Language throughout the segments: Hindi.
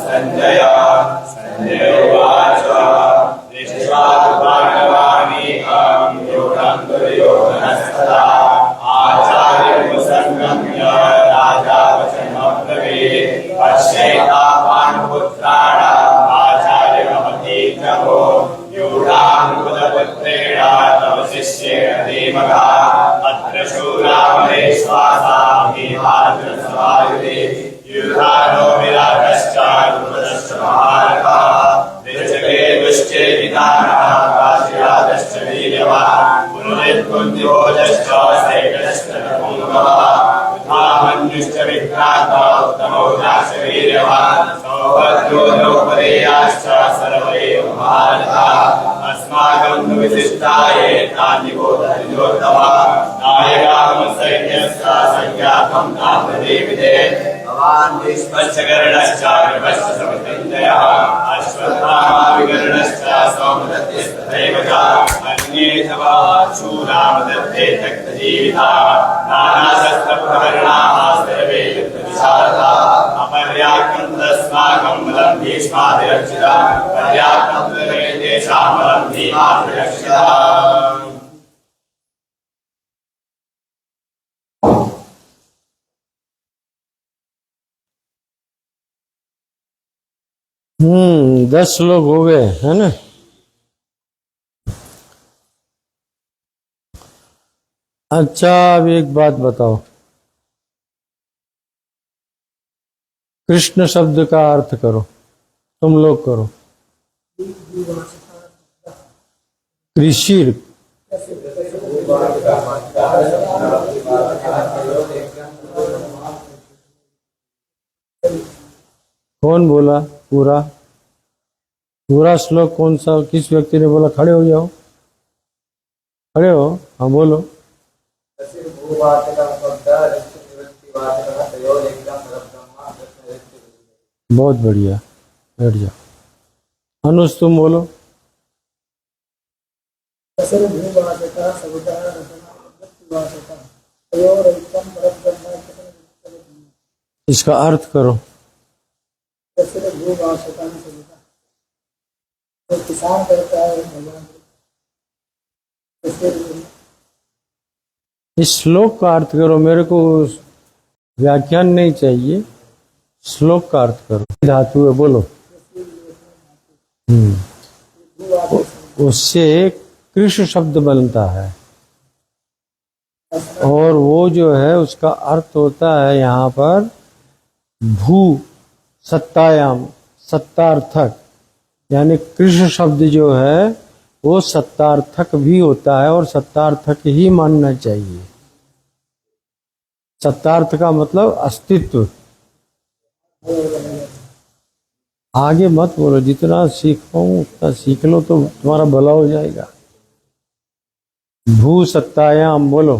संजय उवाच दृष्ट्वा पाण्डवानीकं योगं दुर्योधनस्तदा आचार्यमुपसंगम्य राजा वचनमब्रवीत् पश्येता पाण्डुपुत्राणाम् आचार्यमहतीक्रमो यूढानुपदपुत्रेण तव शिष्येण धीमता अत्र शूरामहेश्वासां भीमार्जुनसमायुधि युधानो विराटश्च द्रुपदश्च महारथः विचके दुश्चे विधानः काशिराजश्च वीर्यवान् पुनरुत्कुन्तिभोजश्च सैकश्च नपुङ्गवः युधामन्युश्च विक्रान्तः उत्तमौजाश्च वीर्यवान् सौभद्रो द्रौपदेयाश्च सर्व एव महारथाः अस्माकं तु विशिष्टाये तान्निबोधयोत्तमः नायकामः सैन्यस्य संज्ञातं नामदेविदे भवान् भीष्मश्च कर्णश्च कृपश्च समितिञ्जयः अश्वत्थामा विकर्णश्च सौमदत्तिस्तथैव च अन्ये च शूरामदत्ते त्यक्तजीविताः नानाशस्त्रप्रहरणाः सर्वे युद्धविशारदाः अपर्याप्तं तदस्माकं बलं भीष्माभिरक्षितः पर्याप्तं तेषां बलं भीमाभिरक्षितः। दस लोग हो गए है ना। अच्छा, अब एक बात बताओ, कृष्ण शब्द का अर्थ करो, तुम लोग करो। कृषि कौन बोला? पूरा पूरा श्लोक कौन सा, किस व्यक्ति ने बोला? खड़े हो जाओ, खड़े हो, हाँ बोलो। बहुत बढ़िया, बैठ जाओ। अनुज तुम बोलो। इसका अर्थ करो। किसान करता है भगवान। इस श्लोक का अर्थ करो, मेरे को व्याख्यान नहीं चाहिए, श्लोक का अर्थ करो। धातु है, बोलो। उससे कृष्ण शब्द बनता है और वो जो है उसका अर्थ होता है यहाँ पर भू सत्तायाम, सत्तार्थक, यानी कृष्ण शब्द जो है वो सत्तार्थक भी होता है और सत्तार्थक ही मानना चाहिए। सत्तार्थ का मतलब अस्तित्व। आगे मत बोलो, जितना सीखो उतना सीख लो तो तुम्हारा भला हो जाएगा। भू सत्तायाम बोलो।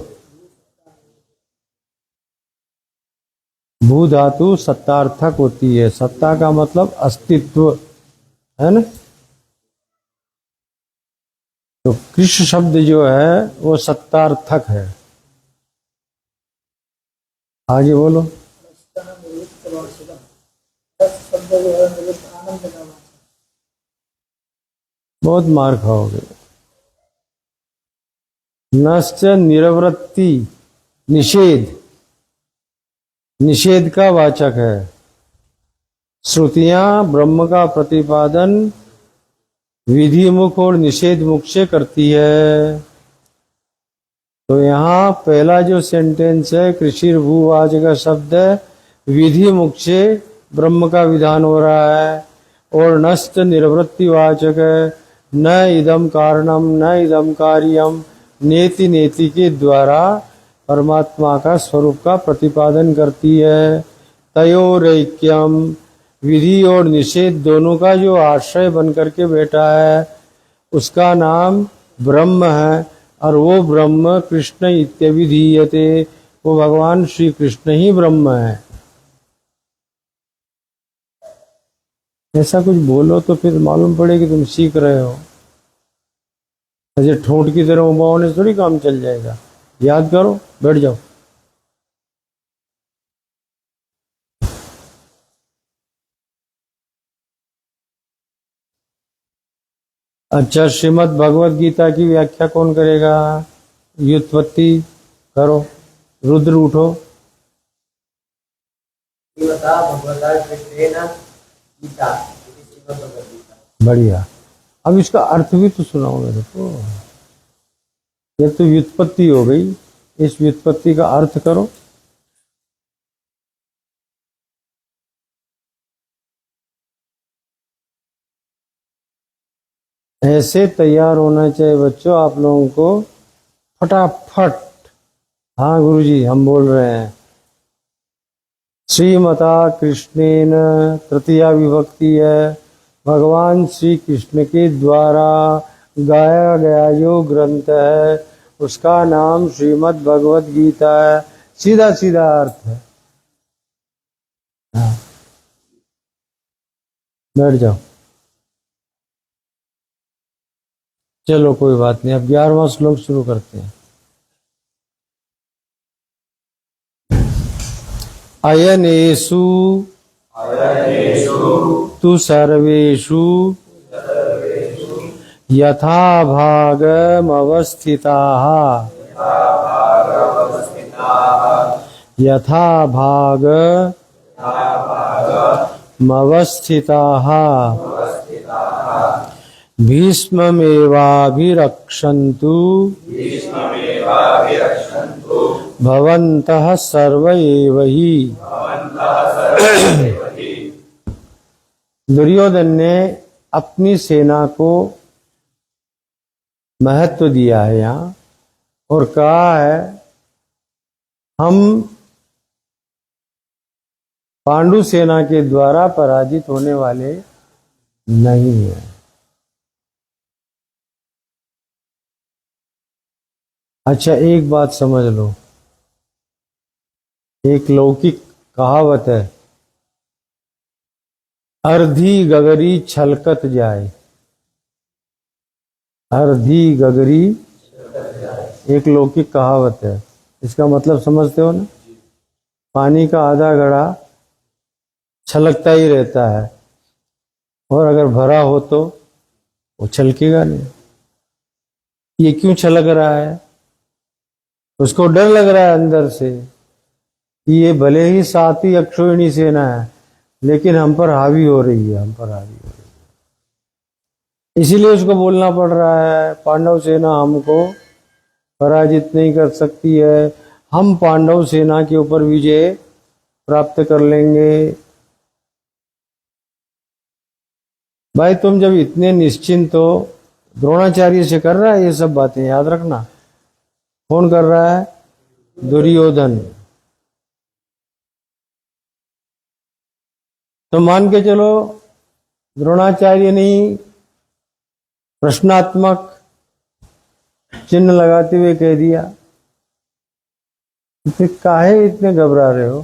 भू धातु सत्तार्थक होती है, सत्ता का मतलब अस्तित्व है ना। तो कृष्ण शब्द जो है वो सत्तार्थक है। आगे बोलो। बहुत मार खाओगे। नश्च निरवृत्ति, निषेध, निषेध का वाचक है। श्रुतियां ब्रह्म का प्रतिपादन विधि मुख और निषेध मुख से करती है। तो यहाँ पहला जो सेंटेंस है कृषि भूवाच का शब्द है, विधि मुख से ब्रह्म का विधान हो रहा है और नष्ट निवृत्ति वाचक है। न इदम कारणम न इदम कार्यम, नेति नेति के द्वारा परमात्मा का स्वरूप का प्रतिपादन करती है। तयोरैक्यम, विधि और निषेध दोनों का जो आश्रय बन करके बैठा है उसका नाम ब्रह्म है और वो ब्रह्म कृष्ण इत्यभिधीयते, वो भगवान श्री कृष्ण ही ब्रह्म है। ऐसा कुछ बोलो तो फिर मालूम पड़े कि तुम सीख रहे हो। ऐसे ठोंठ की तरह उबाओ ने थोड़ी काम चल जाएगा। याद करो, बैठ जाओ। अच्छा, श्रीमद् भगवत गीता की व्याख्या कौन करेगा? व्युत्पत्ति करो। रुद्र उठो। श्रीमता भगवता कृष्णेन गीता इति श्रीमद्भगवद्गीता। बढ़िया। अब इसका अर्थ भी तो सुनाओ मेरे को। ये तो व्युत्पत्ति हो गई, इस व्युत्पत्ति का अर्थ करो। ऐसे तैयार होना चाहिए बच्चों आप लोगों को, फटाफट। हाँ गुरुजी, हम बोल रहे हैं। श्रीमता कृष्णेन तृतीया विभक्ति है, भगवान श्री कृष्ण के द्वारा गाया गया जो ग्रंथ है उसका नाम श्रीमद् भगवत गीता है। सीधा सीधा अर्थ है। हाँ। बैठ जाओ। चलो कोई बात नहीं, अब 11वां श्लोक शुरू करते हैं। अयनेषु तु सर्वेषु यथा भागमवस्थिताः यथा भागमवस्थिताः भीष्ममेवाभिरक्षन्तु भवन्तः सर्व एव हि। दुर्योधन ने अपनी सेना को महत्व दिया है यहाँ और कहा है हम पांडु सेना के द्वारा पराजित होने वाले नहीं हैं। अच्छा, एक बात समझ लो, एक लौकिक कहावत है, अर्धी गगरी छलकत जाए। अर्धी गगरी एक लौकिक कहावत है। इसका मतलब समझते हो ना? पानी का आधा घड़ा छलकता ही रहता है और अगर भरा हो तो वो छलकेगा नहीं। ये क्यों छलक रहा है? उसको डर लग रहा है अंदर से कि ये भले ही सातवीं अक्षोहिणी सेना है लेकिन हम पर हावी हो रही है, हम पर हावी हो रही है। इसीलिए उसको बोलना पड़ रहा है पांडव सेना हमको पराजित नहीं कर सकती है, हम पांडव सेना के ऊपर विजय प्राप्त कर लेंगे। भाई तुम जब इतने निश्चिंत हो, द्रोणाचार्य से कर रहा है ये सब बातें, याद रखना। कौन कर रहा है? दुर्योधन। तो मान के चलो द्रोणाचार्य ने प्रश्नात्मक चिन्ह लगाते हुए कह दिया, फिर काहे इतने घबरा रहे हो,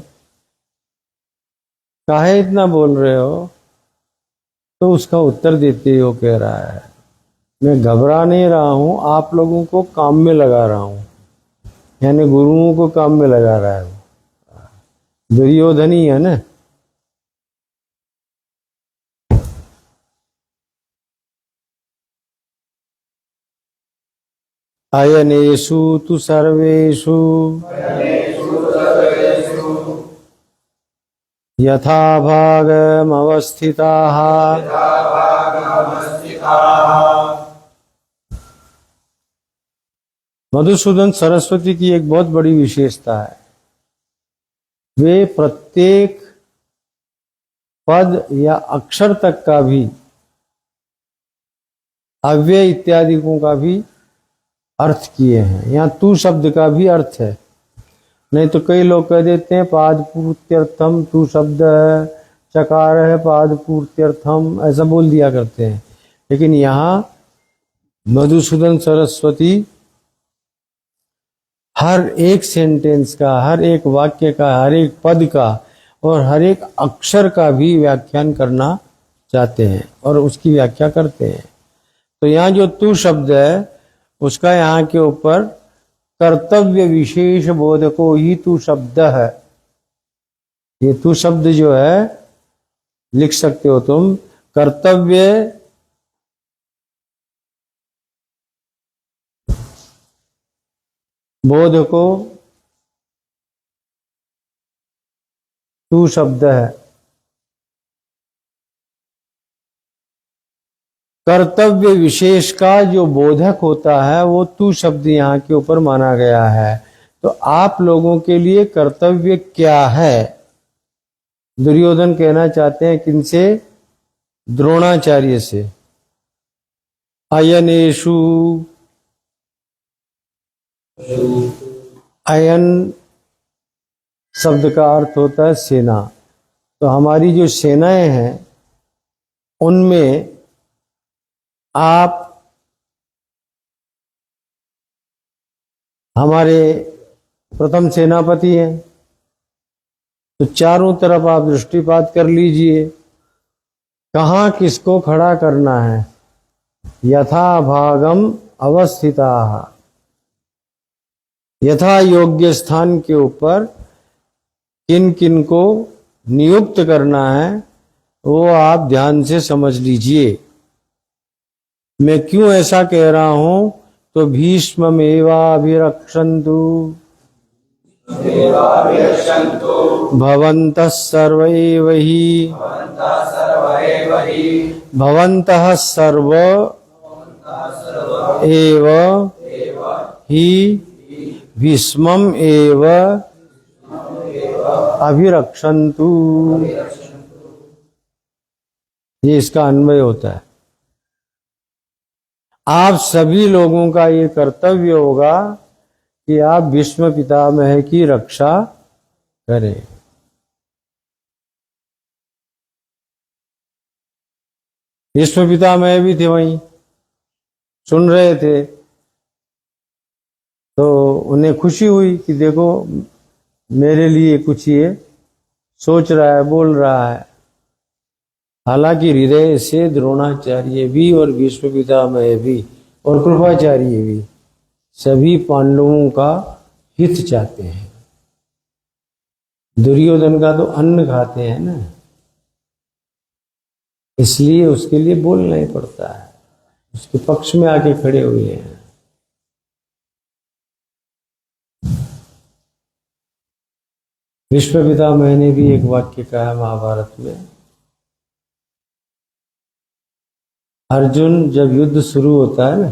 काहे इतना बोल रहे हो? तो उसका उत्तर देते हो कह रहा है मैं घबरा नहीं रहा हूं, आप लोगों को काम में लगा रहा हूं। यानी गुरुओं को काम में लगा रहा है वो। दुर्योधन ही है ना। अयनेषु तु सर्वेषु यथा भागमवस्थिताः मधुसूदन सरस्वती की एक बहुत बड़ी विशेषता है, वे प्रत्येक पद या अक्षर तक का भी, अव्यय इत्यादिकों का भी अर्थ किए हैं। यहाँ तू शब्द का भी अर्थ है, नहीं तो कई लोग कह देते हैं पादपूर्त्यर्थम तू शब्द है, चकार है पादपूर्त्यर्थम, ऐसा बोल दिया करते हैं। लेकिन यहाँ मधुसूदन सरस्वती हर एक सेंटेंस का, हर एक वाक्य का, हर एक पद का और हर एक अक्षर का भी व्याख्यान करना चाहते हैं और उसकी व्याख्या करते हैं। तो यहाँ जो तू शब्द है उसका यहाँ के ऊपर कर्तव्य विशेष बोधको ही तू शब्द है। ये तू शब्द जो है लिख सकते हो तुम, कर्तव्य बोध को तू शब्द है। कर्तव्य विशेष का जो बोधक होता है वो तू शब्द यहाँ के ऊपर माना गया है। तो आप लोगों के लिए कर्तव्य क्या है? दुर्योधन कहना चाहते हैं किनसे? द्रोणाचार्य से। अयनेषु, अयन शब्द का अर्थ होता है सेना। तो हमारी जो सेनाएं हैं उनमें आप हमारे प्रथम सेनापति हैं, तो चारों तरफ आप दृष्टिपात कर लीजिए, कहाँ किसको खड़ा करना है। यथा भागम अवस्थिता, यथा योग्य स्थान के ऊपर किन किन को नियुक्त करना है वो आप ध्यान से समझ लीजिए। मैं क्यों ऐसा कह रहा हूं? तो भीष्ममेवाभिरक्षन्तु भवन्तः सर्व एव हि, भवन्तः सर्व एव हि भीष्मम् एव अभिरक्षन्तु। ये इसका अन्वय होता है। आप सभी लोगों का ये कर्तव्य होगा कि आप भीष्म पितामह की रक्षा करें। भीष्म पितामह भी थे वहीं, सुन रहे थे, तो उन्हें खुशी हुई कि देखो मेरे लिए कुछ ये सोच रहा है, बोल रहा है। हालांकि हृदय से द्रोणाचार्य भी और भीष्म पितामह भी और कृपाचार्य भी सभी पांडवों का हित चाहते हैं। दुर्योधन का तो अन्न खाते हैं ना, इसलिए उसके लिए बोलना ही पड़ता है, उसके पक्ष में आके खड़े हुए हैं। भीष्म पितामह ने भी एक वाक्य कहा महाभारत में, अर्जुन जब युद्ध शुरू होता है ना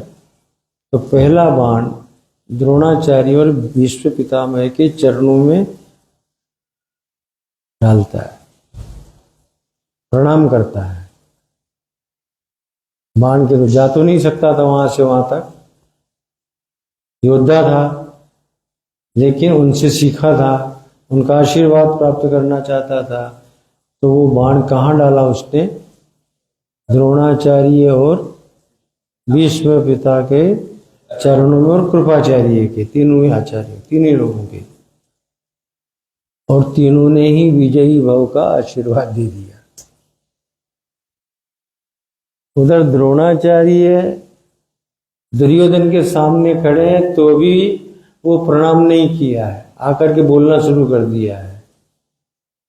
तो पहला बाण द्रोणाचार्य और भीष्म पितामह के चरणों में डालता है, प्रणाम करता है। बाण के तो जा तो नहीं सकता था वहां से वहां तक, योद्धा था, लेकिन उनसे सीखा था, उनका आशीर्वाद प्राप्त करना चाहता था। तो वो बाण कहाँ डाला उसने? द्रोणाचार्य और भीष्म पिता के चरणों में और कृपाचार्य के, तीनों ही आचार्य, तीनों लोगों के, और तीनों ने ही विजयी भव का आशीर्वाद दे दिया। उधर द्रोणाचार्य दुर्योधन के सामने खड़े हैं तो भी वो प्रणाम नहीं किया है, आकर के बोलना शुरू कर दिया है।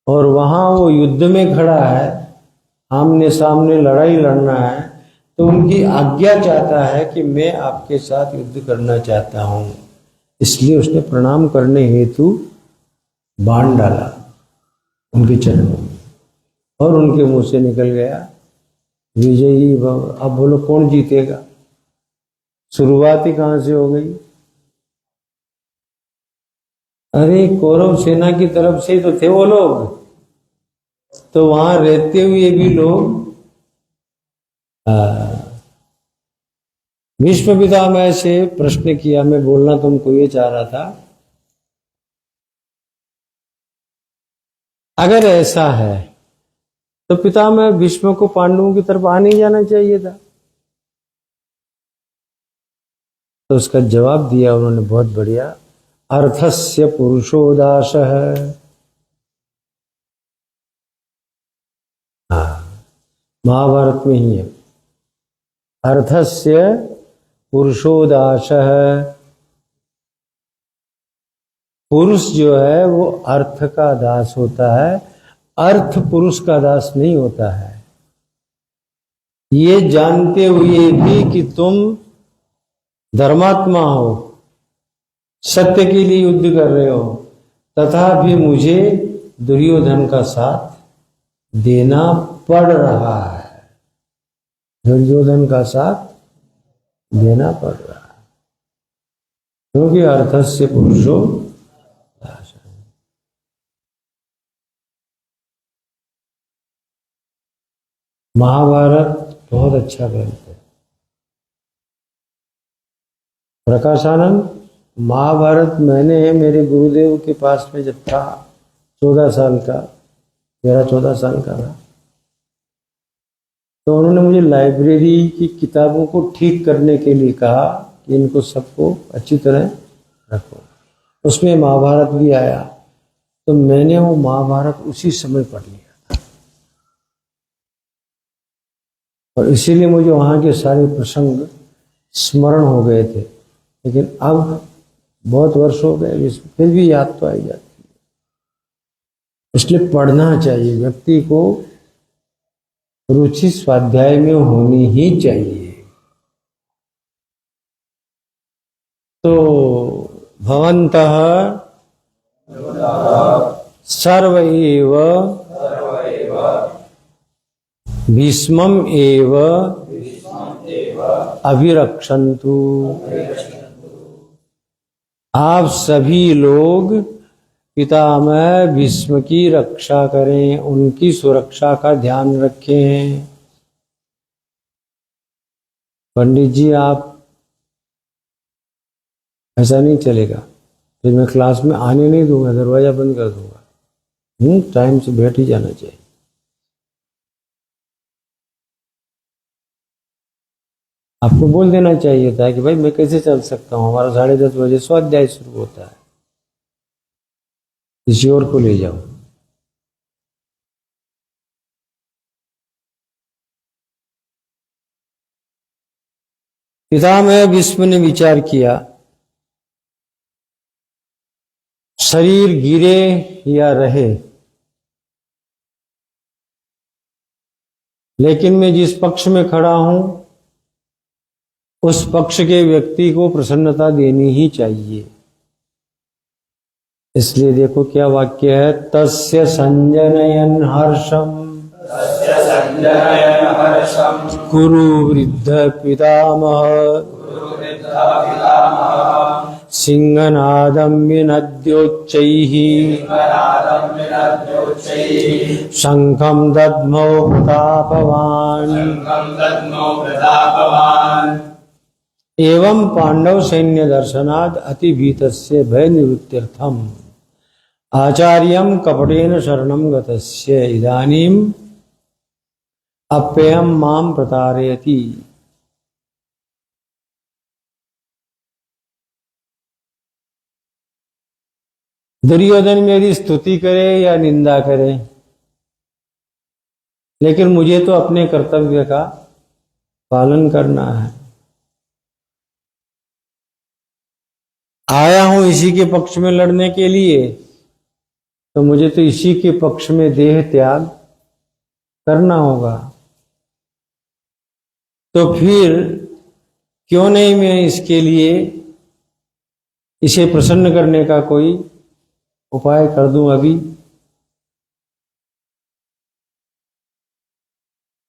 और वहां वो युद्ध में खड़ा है, आमने सामने लड़ाई लड़ना है, तो उनकी आज्ञा चाहता है कि मैं आपके साथ युद्ध करना चाहता हूं। इसलिए उसने प्रणाम करने हेतु बाण डाला उनके चरणों में और उनके मुंह से निकल गया विजयी भव। अब बोलो कौन जीतेगा? शुरुआत ही कहां से हो गई? अरे कौरव सेना की तरफ से तो थे वो लोग, तो वहां रहते हुए भी लोग भीष्म पितामह से प्रश्न किया। मैं बोलना तुमको ये चाह रहा था, अगर ऐसा है तो पितामह भीष्म को पांडवों की तरफ आ नहीं जाना चाहिए था। तो उसका जवाब दिया उन्होंने बहुत बढ़िया, अर्थस्य पुरुषोदाशः। महाभारत में ही है, अर्थस्य पुरुषोदाशः। पुरुष जो है वो अर्थ का दास होता है, अर्थ पुरुष का दास नहीं होता है। ये जानते हुए भी कि तुम धर्मात्मा हो, सत्य के लिए युद्ध कर रहे हो, तथापि मुझे दुर्योधन का साथ देना पड़ रहा है। दुर्योधन का साथ देना पड़ रहा है, क्योंकि अर्थस्य पुरुषो नाशः। महाभारत बहुत अच्छा ग्रंथ है। प्रकाशानंद, महाभारत मैंने मेरे गुरुदेव के पास में जब था 14 साल का, 13-14 साल का था, तो उन्होंने मुझे लाइब्रेरी की किताबों को ठीक करने के लिए कहा कि इनको सबको अच्छी तरह रखो। उसमें महाभारत भी आया, तो मैंने वो महाभारत उसी समय पढ़ लिया था, और इसीलिए मुझे वहाँ के सारे प्रसंग स्मरण हो गए थे। लेकिन अब बहुत वर्ष हो गए, फिर भी याद तो आई जाती है। इसलिए पढ़ना चाहिए, व्यक्ति को रुचि स्वाध्याय में होनी ही चाहिए। तो भवन्तः सर्व एव भीष्मम् एव अभिरक्षन्तु। आप सभी लोग पितामह भीष्म की रक्षा करें, उनकी सुरक्षा का ध्यान रखें। पंडित जी, आप ऐसा नहीं चलेगा, फिर मैं क्लास में आने नहीं दूंगा, दरवाजा बंद कर दूंगा। टाइम से बैठ ही जाना चाहिए। आपको बोल देना चाहिए था कि भाई मैं कैसे चल सकता हूँ, हमारा 10:30 बजे स्वाध्याय शुरू होता है, किसी और को ले जाओ। पितामह भीष्म ने विचार किया, शरीर गिरे या रहे, लेकिन मैं जिस पक्ष में खड़ा हूं उस पक्ष के व्यक्ति को प्रसन्नता देनी ही चाहिए। इसलिए देखो क्या वाक्य है, तस्य संजनयन हर्षम कुरु वृद्ध पितामह सिंहनादं विनद्योच्चैः शंखं दद्मौ प्रतापवान्। एवं पांडव सैन्य दर्शनाद अति भीतस्य भय निवृत्त्यर्थम आचार्यं कपटेन शरणं गतस्य इदानीं अप्ययं मां प्रतारयति। दुर्योधन मेरी स्तुति करे या निंदा करे, लेकिन मुझे तो अपने कर्तव्य का पालन करना है। आया हूं इसी के पक्ष में लड़ने के लिए, तो मुझे तो इसी के पक्ष में देह त्याग करना होगा। तो फिर क्यों नहीं मैं इसके लिए, इसे प्रसन्न करने का कोई उपाय कर दूं अभी।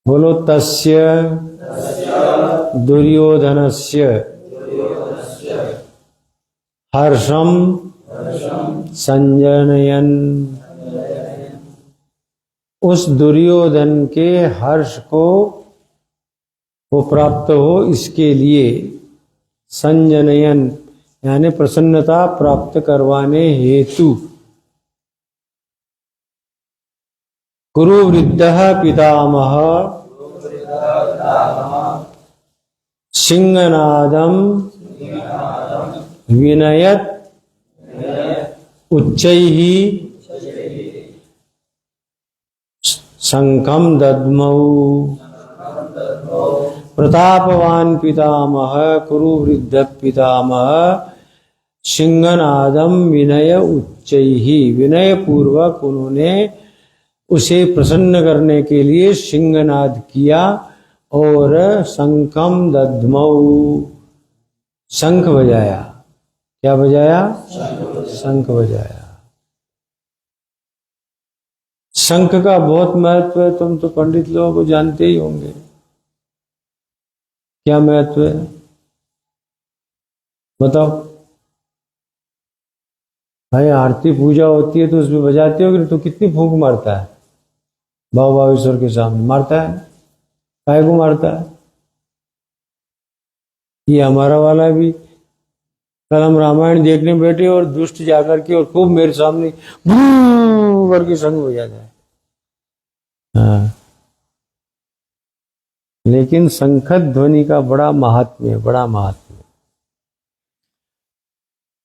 बोलो, तस्य दुर्योधनस्य हर्षम संजनयन। उस दुर्योधन के हर्ष को वो प्राप्त हो, इसके लिए संजनयन यानी प्रसन्नता प्राप्त करवाने हेतु कुरु वृद्धः पितामह सिंहनादं विनयत उच्चैः शंखं दद्मौ। प्रतापवान पितामह कुरु वृद्ध पितामह सिंहनादम विनय उच्चैः। विनय पूर्वक उन्होंने उसे प्रसन्न करने के लिए सिंहनाद किया और शंखम दद्मौ, शंख बजाया। क्या बजाया? शंख बजाया। शंख का बहुत महत्व है, तुम तो पंडित लोगों को जानते ही होंगे। क्या महत्व है बताओ भाई? आरती पूजा होती है तो उसमें बजाते हो कि तो कितनी फूंक मारता है भाव भावेश्वर के सामने? मारता है। काय को मारता है? ये हमारा वाला भी, कल हम रामायण देखने बैठे और दुष्ट जाकर के और खूब मेरे सामने भू करके शंख बजाता है। हाँ। लेकिन शंख ध्वनि का बड़ा महात्म्य है, बड़ा महात्म्य।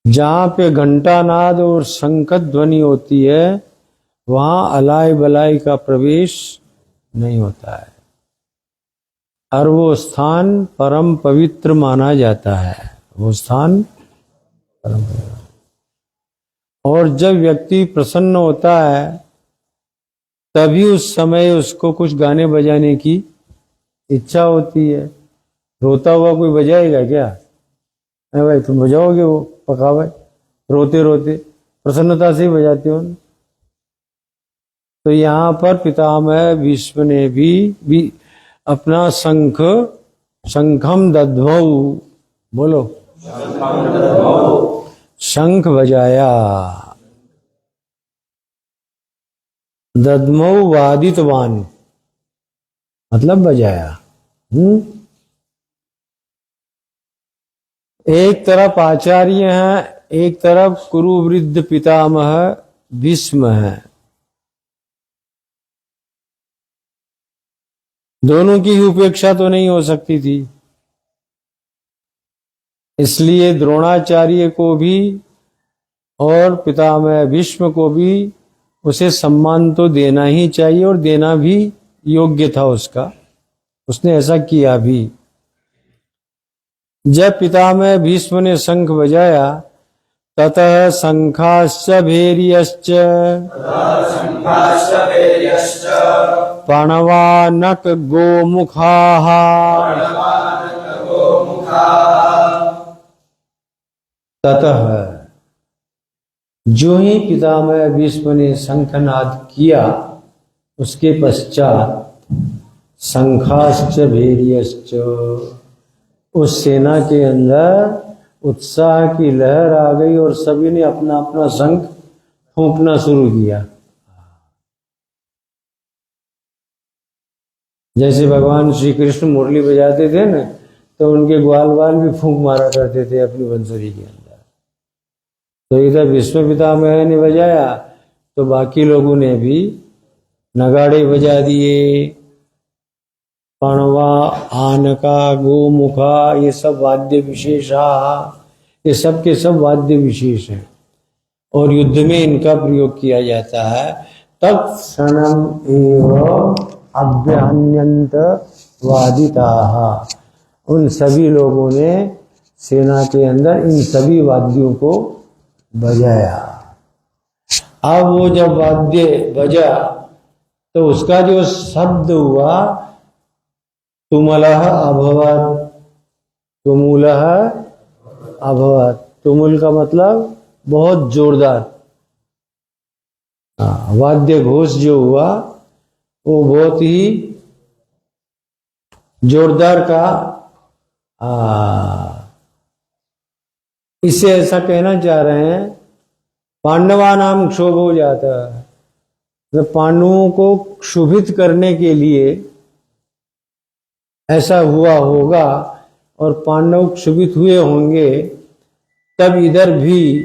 जहां पे घंटा नाद और शंख ध्वनि होती है वहां अलाय बलाई का प्रवेश नहीं होता है और वो स्थान परम पवित्र माना जाता है। वो स्थान परम पवित्र। और जब व्यक्ति प्रसन्न होता है तभी उस समय उसको कुछ गाने बजाने की इच्छा होती है। रोता हुआ कोई बजाएगा क्या? अरे भाई तुम बजाओगे वो पका भाई, रोते रोते प्रसन्नता से ही बजाते हो। तो यहाँ पर पितामह भीष्म ने भी अपना शंखम दध्मौ, बोलो शंख बजाया। दध्मौ वादितवान मतलब बजाया। एक तरफ आचार्य हैं, एक तरफ कुरुवृद्ध पितामह भीष्म है। दोनों की ही उपेक्षा तो नहीं हो सकती थी, इसलिए द्रोणाचार्य को भी और पितामह भीष्म को भी उसे सम्मान तो देना ही चाहिए और देना भी योग्य था उसका। उसने ऐसा किया भी। जब पितामह भीष्म ने शंख बजाया ततः शंखाश्च भैर्यश्च प्रणवानक गोमुखाः ततः जो ही पितामह भीष्म ने शंखनाद किया उसके पश्चात शंखाश्च भैर्यश्च, उस सेना के अंदर उत्साह की लहर आ गई और सभी ने अपना अपना शंख फूंकना शुरू किया। जैसे भगवान श्री कृष्ण मुरली बजाते थे ना तो उनके ग्वाल बाल भी फूंक मारा करते थे अपनी बंसुरी के अंदर। तो इधर भीष्म पितामह ने बजाया तो बाकी लोगों ने भी नगाड़े बजा दिए। पणवा, आनका, गोमुखा, ये सब वाद्य विशेषा, ये सब के सब वाद्य विशेष हैं और युद्ध में इनका प्रयोग किया जाता है। तत्क्षणम एव अभ्यहन्यन्त वादिताः, उन सभी लोगों ने सेना के अंदर इन सभी वाद्यों को बजाया। अब वो जब वाद्य बजा तो उसका जो शब्द हुआ तुमलः अभवत्, तुमुलः अभवत्। तुमुल का मतलब बहुत जोरदार। वाद्य घोष जो हुआ वो बहुत ही जोरदार का। इससे ऐसा कहना चाह रहे हैं पांडवा नाम क्षोभ हो जाता है, तो पांडवों को क्षुभित करने के लिए ऐसा हुआ होगा और पांडव क्षुभित हुए होंगे। तब इधर भी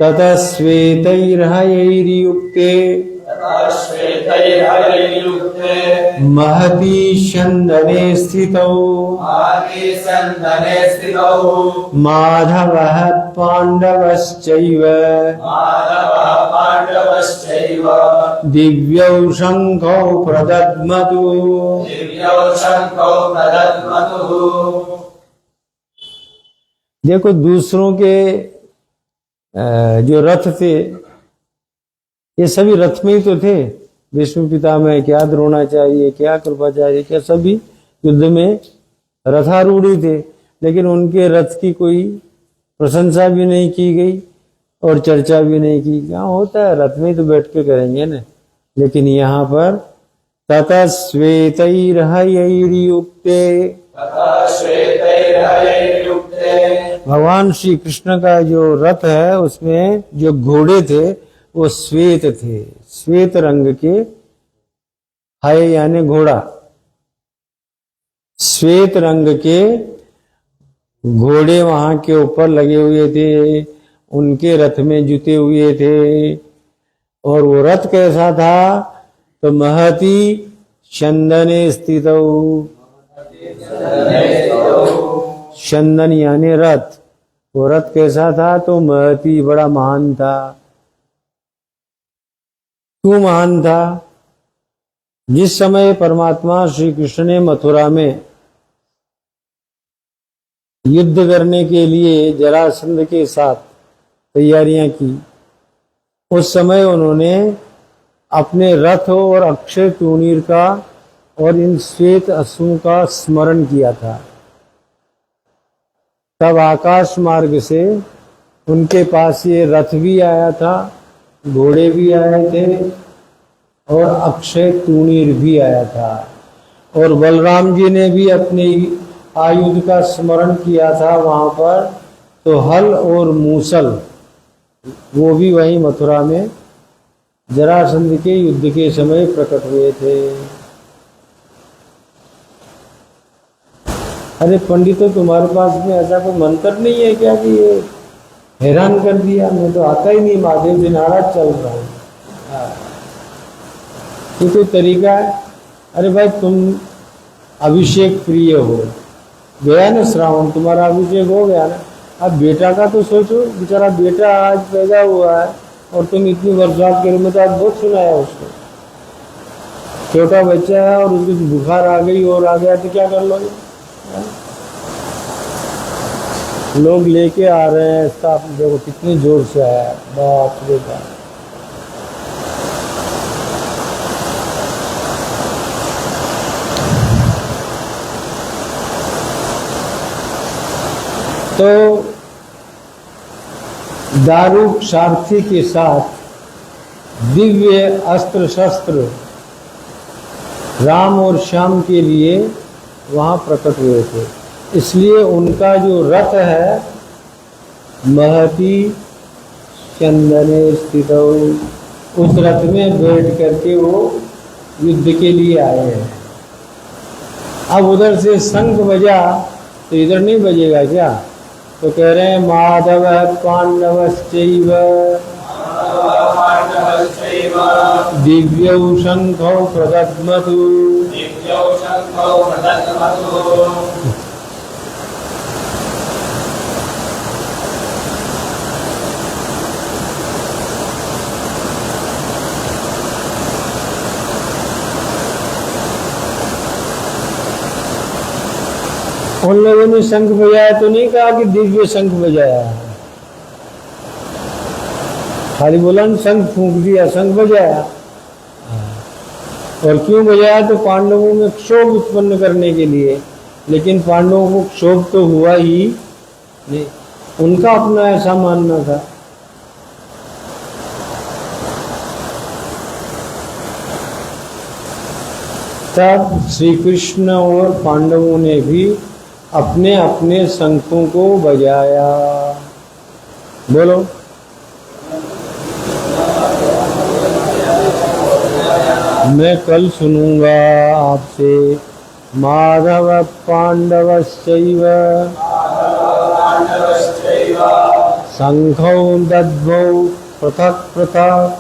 ततः श्वेतैर्हयैर्युक्ते महती स्यन्दने स्थितौ माधवः पाण्डवश्चैव दिव्यौ शंखौ प्रदद्मतु। देखो दूसरों के जो रथ थे ये सभी रथ में ही तो थे। भीष्म पितामह क्या, द्रोणाचार्य क्या, कृपाचार्य क्या, सभी युद्ध में रथारूढ़ी थे, लेकिन उनके रथ की कोई प्रशंसा भी नहीं की गई और चर्चा भी नहीं की। क्या होता है, रथ में तो बैठ के करेंगे ना, लेकिन यहाँ पर ततः श्वेतैर्हयैर्युक्ते, भगवान श्री कृष्ण का जो रथ है उसमें जो घोड़े थे वो श्वेत थे, श्वेत रंग के, हय यानी घोड़ा, श्वेत रंग के घोड़े वहां के ऊपर लगे हुए थे, उनके रथ में जुते हुए थे। और वो रथ कैसा था, तो महती चंदने स्थित, चंदन यानी रथ, वो रथ कैसा था, तो महती बड़ा महान था। क्यों महान था, जिस समय परमात्मा श्री कृष्ण ने मथुरा में युद्ध करने के लिए जरासंध के साथ तैयारियां की, उस समय उन्होंने अपने रथ और अक्षय तूणीर का और इन श्वेत अश्वों का स्मरण किया था। तब आकाश मार्ग से उनके पास ये रथ भी आया था, घोड़े भी आए थे और अक्षय तूणीर भी आया था। और बलराम जी ने भी अपने आयुध का स्मरण किया था वहां पर, तो हल और मूसल वो भी वहीं मथुरा में जरासंध के युद्ध के समय प्रकट हुए थे। अरे पंडितों, तुम्हारे पास में ऐसा कोई मंत्र नहीं है क्या कि ये हैरान कर दिया? मैं तो आता ही नहीं, महादेव जी नाराज चल रहा हूँ। ये कोई तरीका है? अरे भाई, तुम अभिषेक प्रिय हो, गया ना श्रावण, तुम्हारा अभिषेक हो गया ना, अब बेटा का तो सोचो, बेचारा बेटा आज पैदा हुआ है और तुम इतनी बरसात के में तो आज बहुत सुनाया उसको, छोटा बच्चा है और उसको बुखार आ गई और आ गया तो क्या कर लोगे? लोग लेके आ रहे हैं, इसका आप देखो कितनी जोर से आया, बाप रे बाप। तो दारूक सारथी के साथ दिव्य अस्त्र शस्त्र राम और श्याम के लिए वहां प्रकट हुए थे। इसलिए उनका जो रथ है महती चंदने स्थित, उस रथ में बैठ करके वो युद्ध के लिए आए हैं। अब उधर से शंख बजा तो इधर नहीं बजेगा क्या? तो कह रहे हैं माधव पांडवश्चैव दिव्यौ शंखौ प्रदद्मतु। उन लोगों ने शंख बजाया तो नहीं कहा कि दिव्य शंख बजाया, खाली बोला शंख फूंक दिया, शंख बजाया। और क्यों बजाया? तो पांडवों में क्षोभ उत्पन्न करने के लिए। लेकिन पांडवों को क्षोभ तो हुआ ही नहीं, उनका अपना ऐसा मानना था। तब श्री कृष्ण और पांडवों ने भी अपने अपने शंखों को बजाया। बोलो, मैं कल सुनूंगा आपसे माधव पांडवश्चैव शंखौ दद्मौ पृथक पृथक।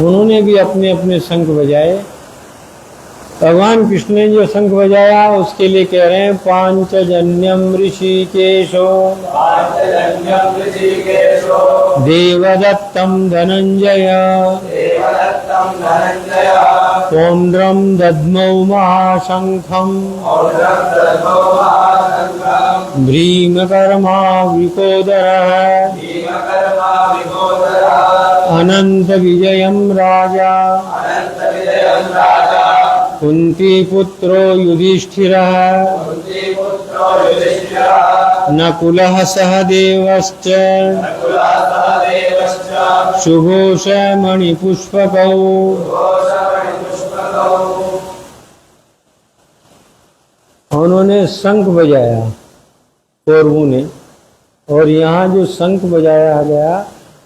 उन्होंने भी अपने अपने शंख बजाए। भगवान कृष्ण ने जो शंख बजाया उसके लिए कह रहे हैं पांचजन्यम ऋषिकेशो देवदत्तम धनंजय पौंड्रम दद्मौ महाशंखम भ्रीमकर्मा विकोदरः अनंत विजयम राजा कुंती पुत्रो युधिष्ठिरः कुन्तीपुत्रो युधिष्ठिरः नकुलः सहदेवश्च नकुलः सहदेवश्च सुघोष मणिपुष्पकौ। घोषमणिपुष्पकौ। उन्होंने शंख बजाया कौरवों ने, और यहाँ जो शंख बजाया गया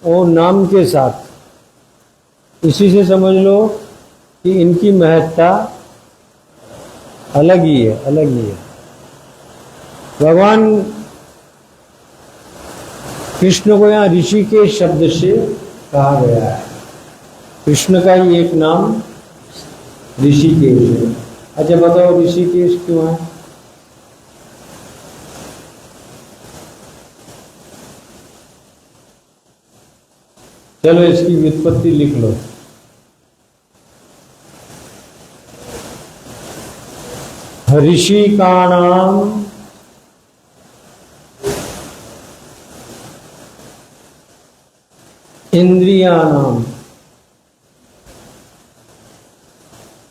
वो नाम के साथ, इसी से समझ लो कि इनकी महत्ता अलग ही है, अलग ही है। भगवान कृष्ण को यहाँ ऋषिकेश शब्द से कहा गया है। कृष्ण का ही एक नाम ऋषिकेश है। अच्छा बताओ ऋषिकेश क्यों है? चलो इसकी व्युत्पत्ति लिख लो। ऋषि का नाम इंद्रियाणाम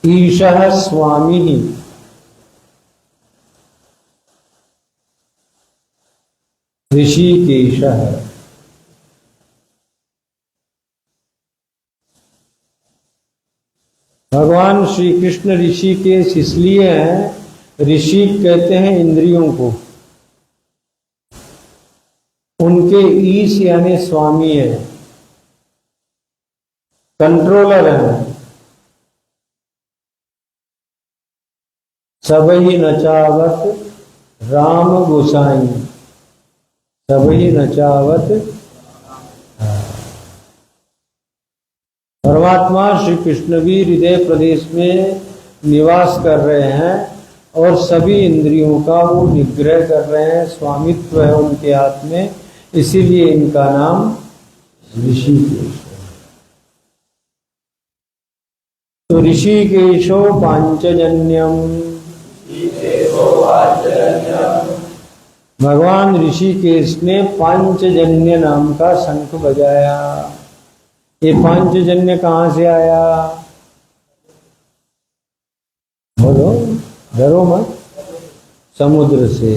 ईशः स्वामी ऋषिकेशः। भगवान श्री कृष्ण ऋषिकेश इसलिए हैं, ऋषि कहते हैं इंद्रियों को, उनके ईश यानी स्वामी है, कंट्रोलर है। सबही नचावत राम गोसाई, सबही नचावत। परमात्मा श्री कृष्ण भी हृदय प्रदेश में निवास कर रहे हैं और सभी इंद्रियों का वो निग्रह कर रहे हैं, स्वामित्व है उनके हाथ में, इसीलिए इनका नाम ऋषिकेश है। तो ऋषिकेशो पांचजन्यम, भगवान ऋषिकेश ने पांचजन्य नाम का शंख बजाया। ये पांचजन्य कहाँ से आया? बोलो, डरो मत। समुद्र से।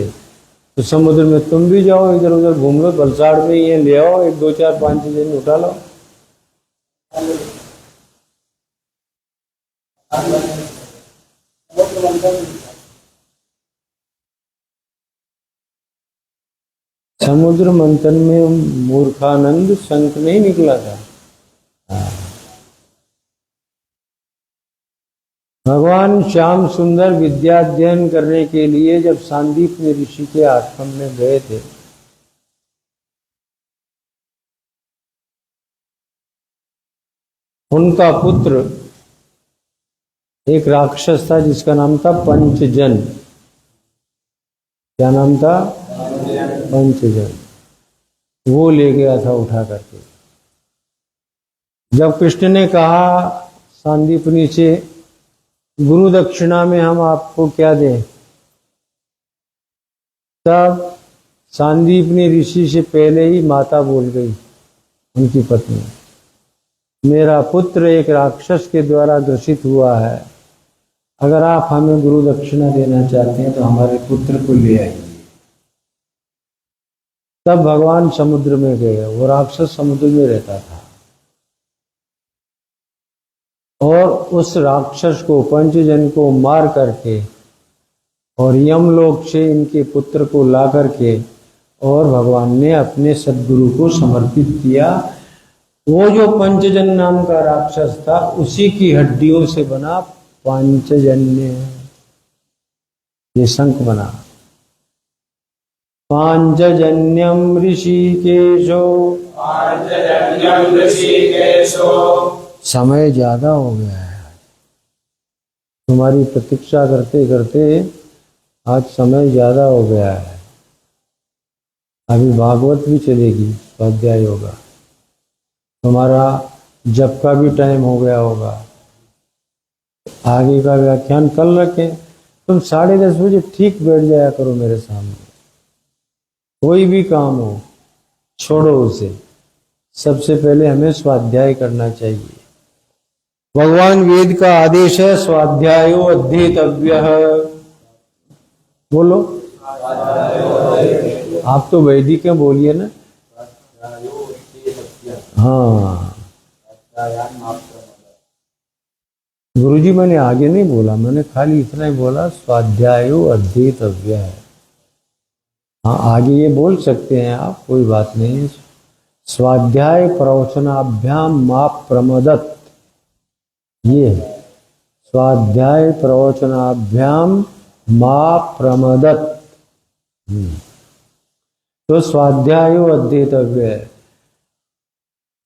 तो समुद्र में तुम भी जाओ, इधर उधर घूम लो, वलसाड़ में ये ले आओ, एक दो चार पांचजन्य उठा लो। समुद्र मंथन में मूर्खानंद शंख नहीं निकला था। भगवान श्याम सुंदर विद्याध्ययन करने के लिए जब सांदीपनि ऋषि के आश्रम में गए थे, उनका पुत्र एक राक्षस था जिसका नाम था पंचजन। क्या नाम था? पंचजन। वो ले गया था उठा करके। जब कृष्ण ने कहा सांदीपनि से, गुरु दक्षिणा में हम आपको क्या दें, तब सांदीपनि ऋषि से पहले ही माता बोल गई, उनकी पत्नी, मेरा पुत्र एक राक्षस के द्वारा ग्रसित हुआ है, अगर आप हमें गुरु दक्षिणा देना चाहते हैं तो हमारे पुत्र को ले आइए। तब भगवान समुद्र में गए। वो राक्षस समुद्र में रहता था और उस राक्षस को, पंचजन को मार करके और यमलोक से इनके पुत्र को ला करके और भगवान ने अपने सद्गुरु को समर्पित किया। वो जो पंचजन नाम का राक्षस था, उसी की हड्डियों से बना पांचजन्य, ये शंख बना। पांचजन्यम ऋषिकेशो, पांचजन्यम ऋषिकेशो। समय ज्यादा हो गया है, तुम्हारी प्रतीक्षा करते करते आज समय ज्यादा हो गया है। अभी भागवत भी चलेगी, स्वाध्याय होगा, तुम्हारा जप का भी टाइम हो गया होगा, आगे का व्याख्यान कल रखें। तुम 10:30 बजे ठीक बैठ जाया करो मेरे सामने। कोई भी काम हो छोड़ो उसे, सबसे पहले हमें स्वाध्याय करना चाहिए। भगवान वेद का आदेश है स्वाध्यायो अध्येतव्य। बोलो, आप तो वैदिक हैं, बोलिए ना। हाँ गुरुजी, मैंने आगे नहीं बोला, मैंने खाली इतना ही बोला स्वाध्यायो अध्येतव्य है। हाँ आगे ये बोल सकते हैं आप, कोई बात नहीं। स्वाध्याय प्रवचनाभ्याम मा प्रमदत, ये है स्वाध्याय प्रवचनाभ्याम मा प्रमदत। तो स्वाध्यायो अध्येतव्य है।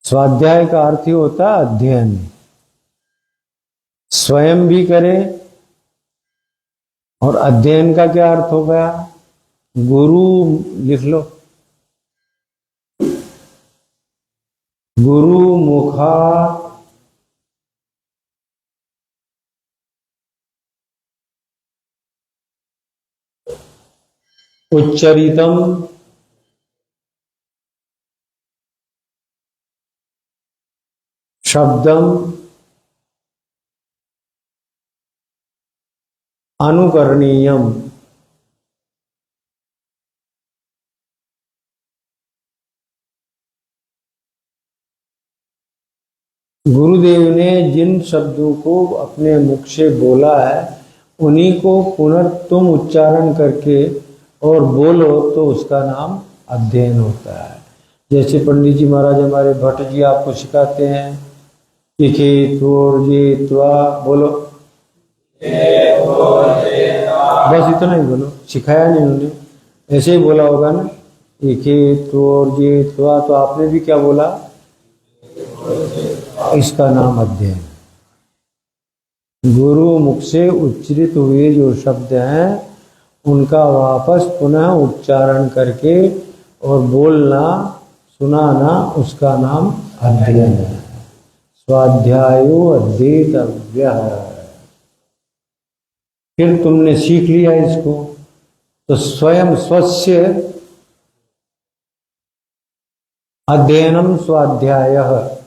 स्वाध्याय का अर्थ ही होता है अध्ययन, स्वयं भी करे। और अध्ययन का क्या अर्थ हो गया? गुरु लिख लो, गुरु मुखा उच्चरितम शब्दम अनुकरणीयम। गुरुदेव ने जिन शब्दों को अपने मुख से बोला है उन्हीं को पुनर्तुम उच्चारण करके और बोलो तो उसका नाम अध्ययन होता है। जैसे पंडित जी महाराज हमारे भट्ट जी आपको सिखाते हैं इखे त्वोर जे त्वा, बोलो बस इतना ही बोलो, सिखाया नहीं उन्होंने, ऐसे ही बोला होगा ना, इखे त्वोर जे त्वा। तो आपने भी क्या बोला? इसका नाम अध्ययन। गुरु मुख से उच्चरित हुए जो शब्द हैं उनका वापस पुनः उच्चारण करके और बोलना सुनाना, उसका नाम अध्ययन है। स्वाध्यायो अध्येतव्य। फिर तुमने सीख लिया इसको तो स्वयं स्वस्य अध्ययनम स्वाध्यायः।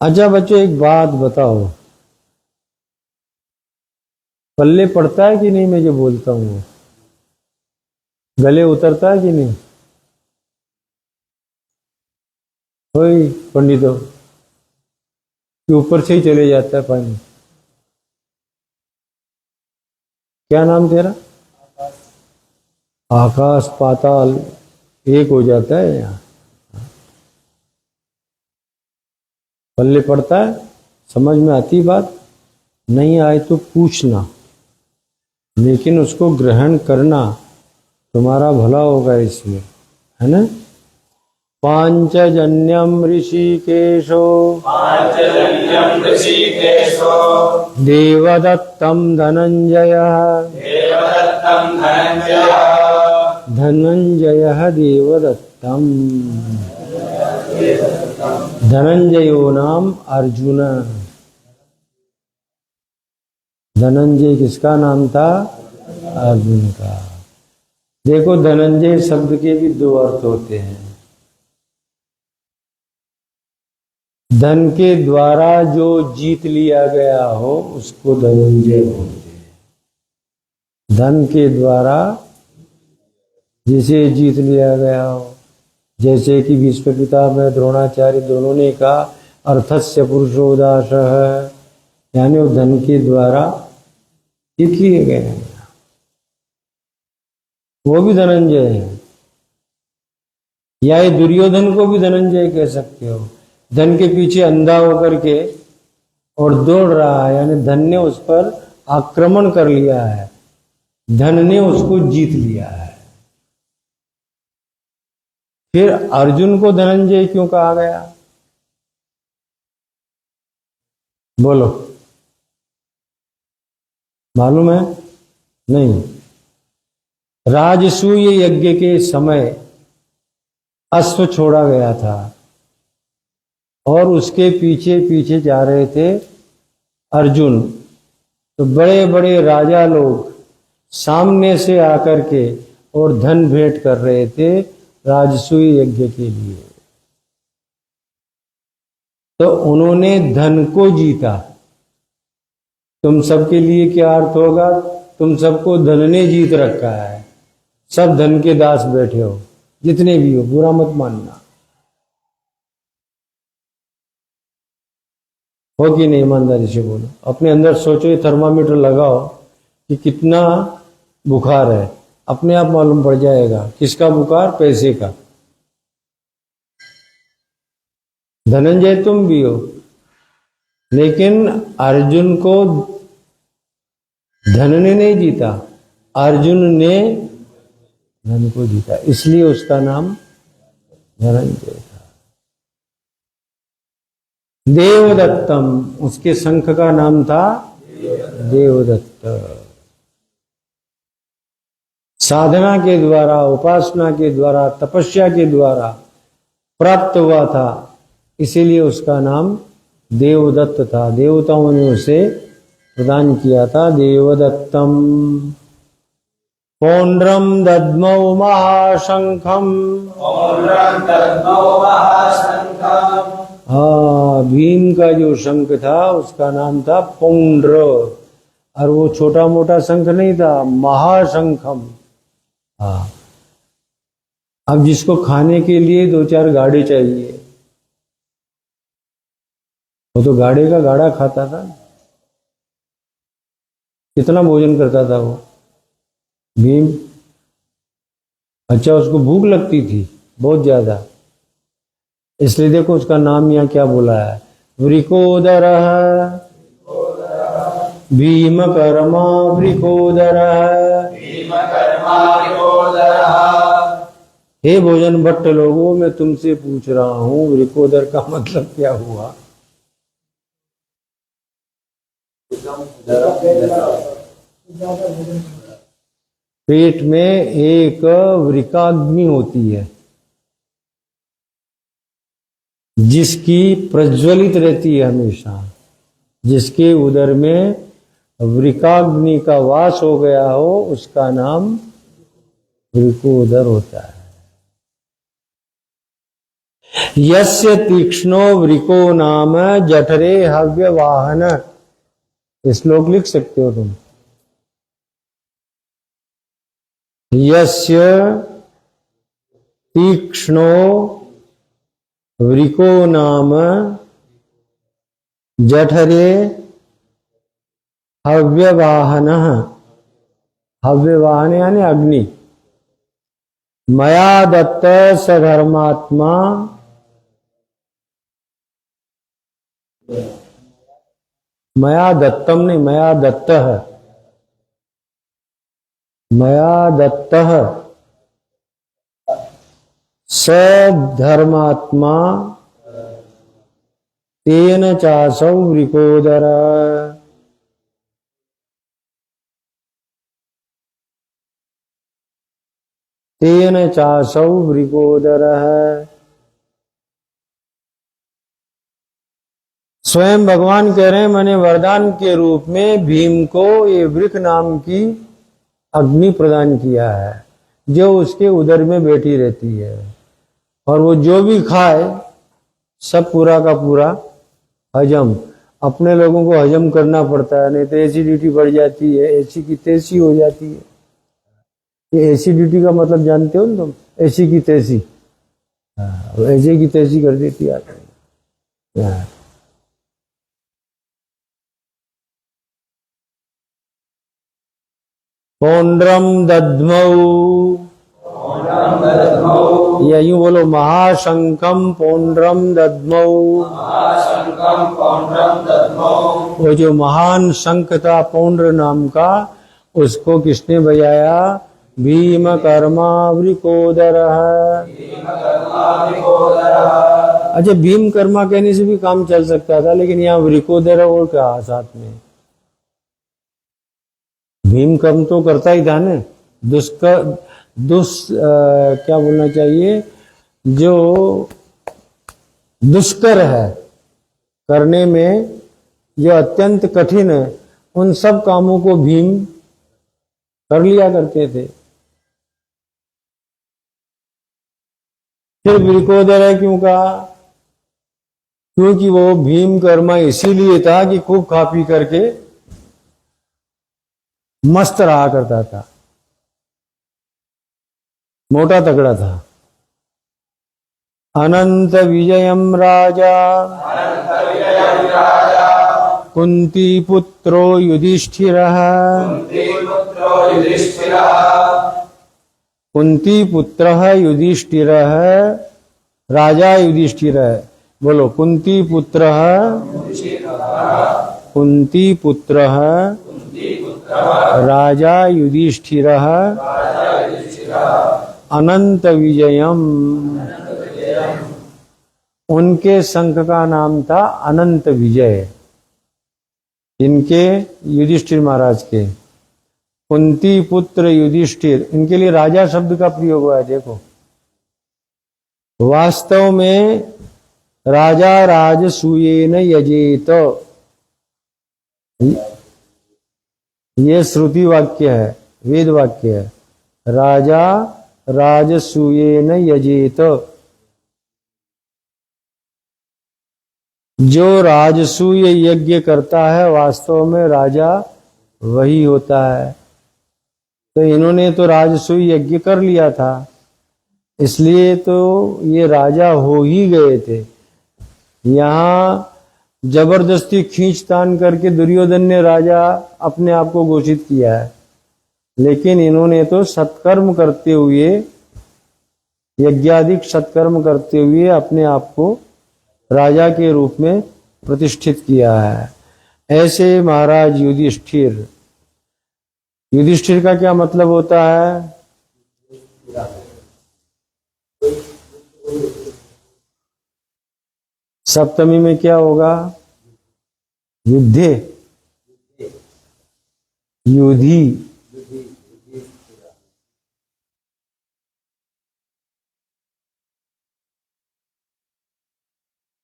अच्छा बच्चों, एक बात बताओ, पल्ले पड़ता है कि नहीं? मैं जो बोलता हूँ गले उतरता है कि नहीं? वही पंडितों के ऊपर से ही चले जाता है पानी। क्या नाम तेरा? आकाश पाताल एक हो जाता है यहाँ। पल्ले पड़ता है? समझ में आती बात? नहीं आए तो पूछना, लेकिन उसको ग्रहण करना, तुम्हारा भला होगा इसमें, है ना। पांचजन्यम ऋषिकेशो पांचजन्यम ऋषिकेशो देवदत्तम धनंजयः देवदत्तम धनंजयः धनंजयः देवदत्तम। धनंजयो नाम अर्जुन। धनंजय किसका नाम था? अर्जुन का। देखो धनंजय शब्द के भी दो अर्थ होते हैं। धन के द्वारा जो जीत लिया गया हो उसको धनंजय बोलते हैं। धन के द्वारा जिसे जीत लिया गया हो, जैसे कि भीष्म पितामह में द्रोणाचार्य दोनों ने कहा अर्थस्य पुरुषोदासः, यानी वो धन के द्वारा जीत लिए गए हैं, वो भी धनंजय है। या ये दुर्योधन को भी धनंजय कह सकते हो। धन के पीछे अंधा होकर के और दौड़ रहा है, यानी धन ने उस पर आक्रमण कर लिया है, धन ने उसको जीत लिया है। फिर अर्जुन को धनंजय क्यों कहा गया? बोलो, मालूम है? नहीं। राजसूय यज्ञ के समय अश्व छोड़ा गया था, और उसके पीछे पीछे जा रहे थे अर्जुन। तो बड़े बड़े राजा लोग सामने से आकर के और धन भेंट कर रहे थे राजसूय यज्ञ के लिए। तो उन्होंने धन को जीता। तुम सबके लिए क्या अर्थ होगा? तुम सबको धन ने जीत रखा है, सब धन के दास बैठे हो, जितने भी हो, बुरा मत मानना। हो कि नहीं? ईमानदारी से बोलो। अपने अंदर सोचो, ये थर्मामीटर लगाओ कि कितना बुखार है, अपने आप मालूम पड़ जाएगा। किसका बुखार? पैसे का। धनंजय तुम भी हो, लेकिन अर्जुन को धन ने नहीं जीता, अर्जुन ने धन को जीता, इसलिए उसका नाम धनंजय था। देवदत्तम, उसके शंख का नाम था देवदत्त। साधना के द्वारा, उपासना के द्वारा, तपस्या के द्वारा प्राप्त हुआ था, इसीलिए उसका नाम देवदत्त था। देवताओं ने उसे प्रदान किया था देवदत्तम। पौंड्रम दद्मौ महाशंखम, हाँ, भीम का जो शंख था उसका नाम था पौंड्र, और वो छोटा मोटा शंख नहीं था, महाशंखम। हाँ, अब जिसको खाने के लिए 2-4 गाड़ी चाहिए, वो तो गाड़े का गाड़ा खाता था। कितना भोजन करता था वो भीम। अच्छा, उसको भूख लगती थी बहुत ज्यादा, इसलिए देखो उसका नाम यहाँ क्या बोला है, वृकोदर भीम कर्मा वृकोदर। हे भोजन भट्ट लोगों, मैं तुमसे पूछ रहा हूं वृकोदर का मतलब क्या हुआ? पेट में एक वृकाग्नि होती है जिसकी प्रज्वलित रहती है हमेशा। जिसके उदर में वृकाग्नि का वास हो गया हो उसका नाम वृकोदर होता है। यस्य तीक्ष्णो वृको नाम जठरे हव्य वाहन। श्लोक लिख सकते हो तुम। यस्य तीक्ष्णो वृको नाम जठरे हव्यवाहन। हव्यवाहन यानी अग्नि। मया दत्त सधर्मात्मा मया दत्तम नहीं, मया दत्तः, मया दत्तः सधर्मात्मा तेन चासौ वृकोदर। तेन चासौ वृकोदर। स्वयं भगवान कह रहे हैं, मैंने वरदान के रूप में भीम को ये वृक नाम की अग्नि प्रदान किया है जो उसके उदर में बैठी रहती है, और वो जो भी खाए सब पूरा का पूरा हजम। अपने लोगों को हजम करना पड़ता है, नहीं तो एसिडिटी बढ़ जाती है, एसी की तैसी हो जाती है। ये एसिडिटी का मतलब जानते हो ना तुम? एसी की तैसी, एसी की तैसी कर देती है। पौंड्रम दद्मौ, या यूं बोलो, महाशंखम पौंड्रम दद्मौ। वो जो महान शंख था पौंड्र नाम का, उसको किसने बजाया? भीम कर्मा वृकोदर। अच्छा, भीम कर्मा कहने से भी काम चल सकता था, लेकिन यहाँ वृकोदर और क्या साथ में? भीम कर्म तो करता ही था ना। क्या बोलना चाहिए, जो दुष्कर है, करने में जो अत्यंत कठिन है, उन सब कामों को भीम कर लिया करते थे। फिर वृकोदर है क्यों कहा? क्योंकि वो भीम कर्मा इसीलिए था कि खूब खा पी करके मस्त रहा करता था, मोटा तगड़ा था। अनंत विजयम राजा कुंती पुत्रो युधिष्ठिरः। कुंती पुत्रः युधिष्ठिरः, राजा युधिष्ठिरः। बोलो, कुंती पुत्रः, कुंती पुत्रः राजा युधिष्ठिरः अनंत विजयम। उनके शंख का नाम था अनंत विजय, इनके युधिष्ठिर महाराज के। कुंती पुत्र युधिष्ठिर, इनके लिए राजा शब्द का प्रयोग हुआ है। देखो, वास्तव में राजा राजसूयेन यजेत, ये श्रुति वाक्य है, वेद वाक्य है। राजा राजसूयेन यजेत, जो राजसूय यज्ञ करता है वास्तव में राजा वही होता है। तो इन्होंने तो राजसूय यज्ञ कर लिया था, इसलिए तो ये राजा हो ही गए थे। यहाँ जबरदस्ती खींचतान करके दुर्योधन ने राजा अपने आप को घोषित किया है, लेकिन इन्होंने तो सत्कर्म करते हुए, यज्ञाधिक सत्कर्म करते हुए अपने आप को राजा के रूप में प्रतिष्ठित किया है। ऐसे महाराज युधिष्ठिर, युधिष्ठिर का क्या मतलब होता है? सप्तमी में क्या होगा? युद्धे, युधि।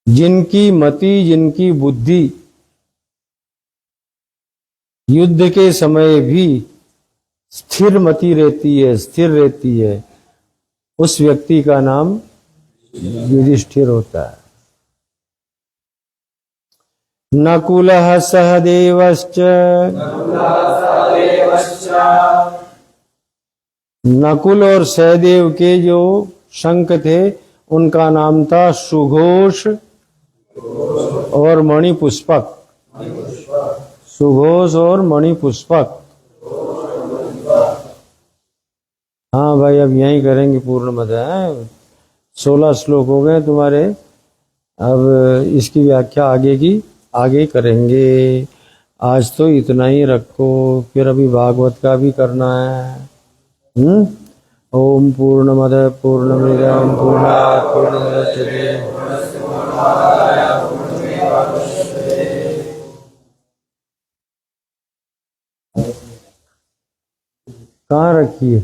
जिनकी मति, जिनकी बुद्धि युद्ध के समय भी स्थिर मति रहती है, स्थिर रहती है, उस व्यक्ति का नाम युधिष्ठिर होता है। नकुलः सहदेवश्च, नकुल और सहदेव के जो शंख थे उनका नाम था सुघोष और मणिपुष्पक। सुघोष और मणिपुष्पक। हाँ भाई, अब यहीं करेंगे पूर्णमद है। 16 श्लोक हो गए तुम्हारे, अब इसकी व्याख्या आगे की आगे करेंगे। आज तो इतना ही रखो, फिर अभी भागवत का भी करना है। ओम पूर्णमद पूर्णमिदं पूर्णात् पूर्णमुदच्यते। कहाँ रखी है?